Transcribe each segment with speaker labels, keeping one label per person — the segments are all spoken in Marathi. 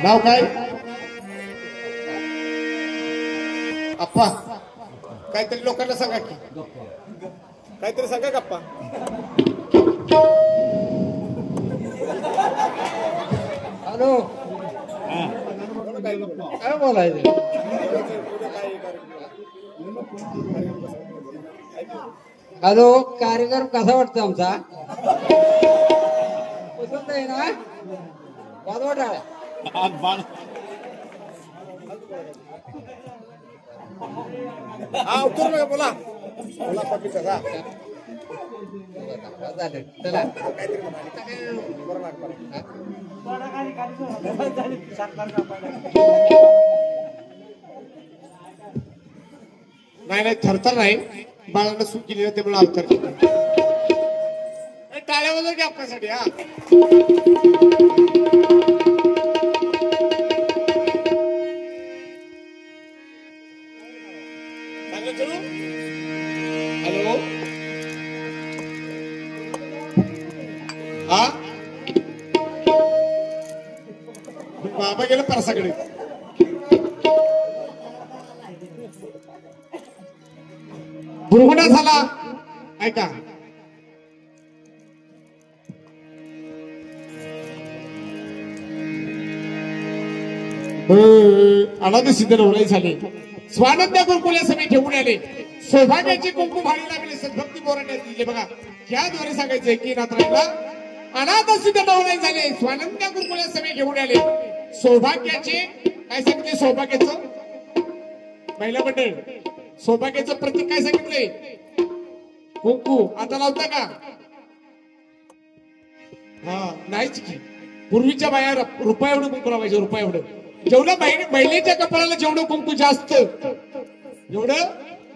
Speaker 1: नाव काय अप्पा काहीतरी लोकांना सांगा की काहीतरी सांगा गप्पा हॅलो काय बोलायचं हॅलो कार्यक्रम कसा वाटतो आमचा पसंत आहे ना वाजवट आहे हा उत्तर बोला बोला पप्पीचा चला नाही नाही थरथर नाही बाळांना सूट केली ना त्यामुळे अवतर टाळ्या वगैरे की आपल्यासाठी हा हॅलो हा बाबा गेलं परसाकडे बुरगुडा झाला ऐका अनाथ सिद्ध नवराई झाले स्वानंद गुरुकुले सभे घेऊन आले सौभाग्याची कुंकू भारी लागले सद्भक्ती बोराण्यात दिले बघा याद्वारे सांगायचंय की रात्रीला अनाथ सिद्ध नवराई झाले स्वानंद गुरुकुले सभे घेऊन आले सौभाग्याचे काय सांगितले सौभाग्याचं महिला मंडळ सौभाग्याचं प्रतीक काय सांगितलंय कुंकू आता लावता का हा नाहीच की पूर्वीच्या बाया रुपया एवढं कुंकू लावायचे रुपया एवढं जेवढं महिलेच्या कपाळाला जेवढं कुंकू जास्त जेवढं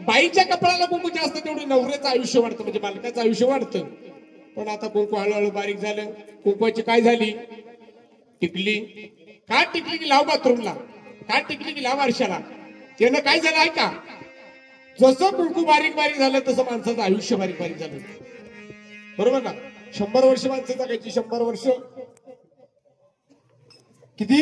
Speaker 1: बाईच्या कपाळाला कुंकू जास्त तेवढं नवऱ्याचं आयुष्य वाढतं म्हणजे मालकाचं आयुष्य वाढतं पण आता कुंकू हळूहळू बारीक झालं कुंकवाची काय झाली टिकली का टिकली की लाव बाथरूमला का टिकली की लाव आरशाला त्यानं काय झालं आहे का जसं कुंकू बारीक बारीक झालं तसं माणसाचं आयुष्य बारीक बारीक झालं बरोबर ना 100 वर्ष माणसं जगायची 100 वर्ष किती